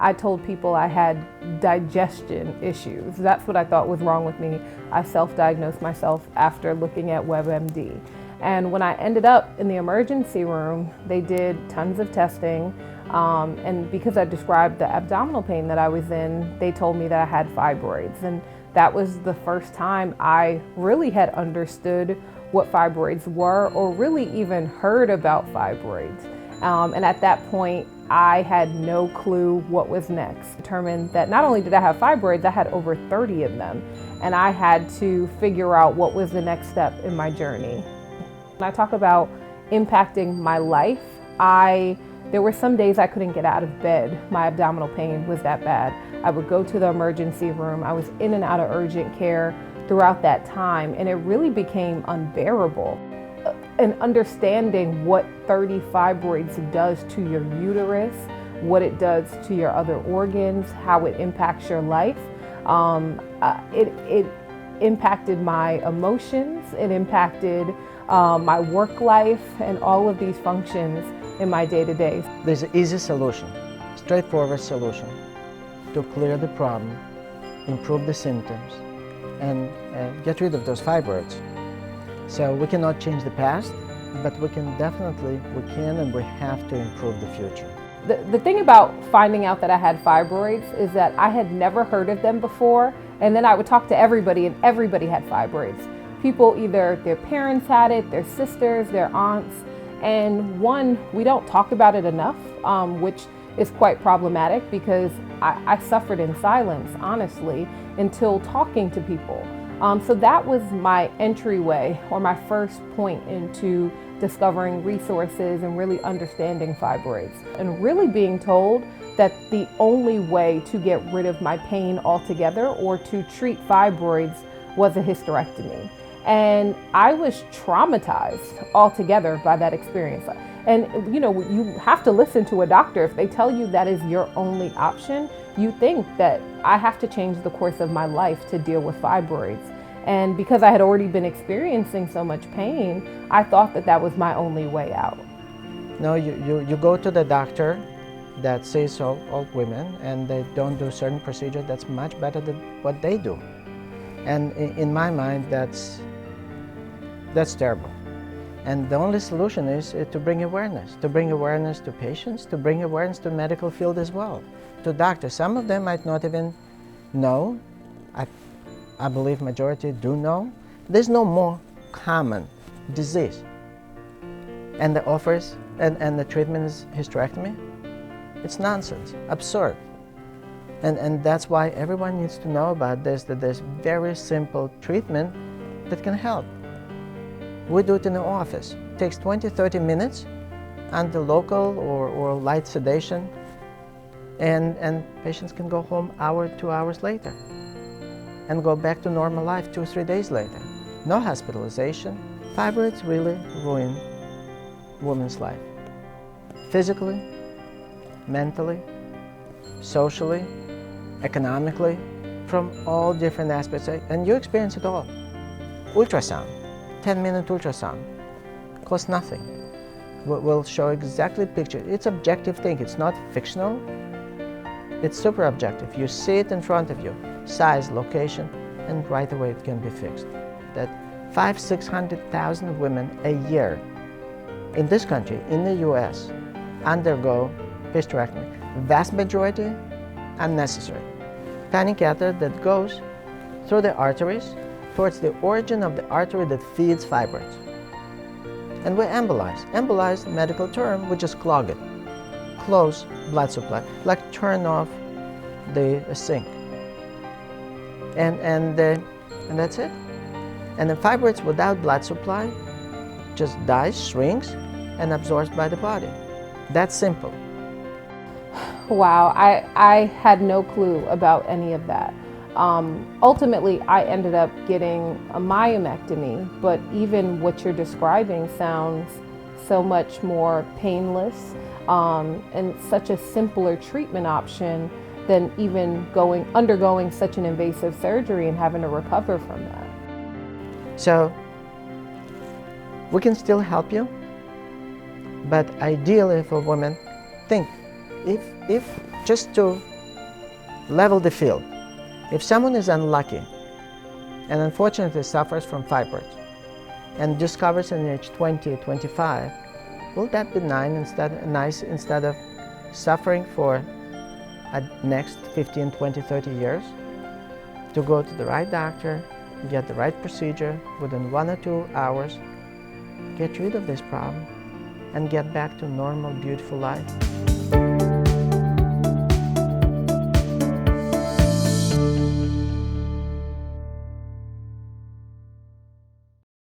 I told people I had digestion issues. That's what I thought was wrong with me. I self-diagnosed myself after looking at WebMD. And when I ended up in the emergency room, they did tons of testing. And because I described the abdominal pain that I was in, they told me that I had fibroids. And that was the first time I really had understood what fibroids were, or really even heard about fibroids. And at that point, I had no clue what was next. Determined that not only did I have fibroids, I had over 30 of them. And I had to figure out what was the next step in my journey. When I talk about impacting my life, there were some days I couldn't get out of bed. My abdominal pain was that bad. I would go to the emergency room. I was in and out of urgent care throughout that time, and it really became unbearable. And understanding what 30 fibroids does to your uterus, what it does to your other organs, how it impacts your life, it impacted my emotions, it impacted my work life, and all of these functions in my day-to-day. There's an easy solution, straightforward solution to clear the problem, improve the symptoms, and get rid of those fibroids. So we cannot change the past, but we can and we have to improve the future. The thing about finding out that I had fibroids is that I had never heard of them before, and then I would talk to everybody, and everybody had fibroids. People, either their parents had it, their sisters, their aunts, and we don't talk about it enough, which is quite problematic because I suffered in silence, honestly, until talking to people. So that was my entryway, or my first point into discovering resources and really understanding fibroids, and really being told that the only way to get rid of my pain altogether or to treat fibroids was a hysterectomy. And I was traumatized altogether by that experience. And you have to listen to a doctor. If they tell you that is your only option, you think that I have to change the course of my life to deal with fibroids. And because I had already been experiencing so much pain, I thought that that was my only way out. No, you go to the doctor that sees all women, and they don't do certain procedure that's much better than what they do. And in my mind, that's terrible. And the only solution is to bring awareness to patients, to bring awareness to medical field as well, to doctors. Some of them might not even know. I believe majority do know. There's no more common disease. And the offers and the treatment is hysterectomy. It's nonsense, absurd. And that's why everyone needs to know about this, that there's very simple treatment that can help. We do it in the office. It takes 20-30 minutes under local or light sedation, and patients can go home hour, 2 hours later and go back to normal life 2 or 3 days later. No hospitalization. Fibroids really ruin women's life. Physically, mentally, socially, economically, from all different aspects, and you experience it all. Ultrasound, 10-minute ultrasound, costs nothing. We'll show exactly picture. It's objective thing, it's not fictional. It's super objective. You see it in front of you, size, location, and right away it can be fixed. That 500,000-600,000 women a year in this country, in the US, undergo hysterectomy. Vast majority unnecessary. Tiny catheter that goes through the arteries towards the origin of the artery that feeds fibroids. And we embolize. Embolize, medical term, we just clog it. Close blood supply, like turn off the sink. And that's it. And the fibroids without blood supply just dies, shrinks, and absorbs by the body. That's simple. Wow, I had no clue about any of that. Ultimately, I ended up getting a myomectomy, but even what you're describing sounds so much more painless and such a simpler treatment option than even undergoing such an invasive surgery and having to recover from that. So we can still help you, but ideally for women, think if just to level the field. If someone is unlucky and unfortunately suffers from fibroids and discovers in age 20, 25, will that be nice instead of suffering for next 15, 20, 30 years? To go to the right doctor, get the right procedure within 1 or 2 hours, get rid of this problem, and get back to normal, beautiful life.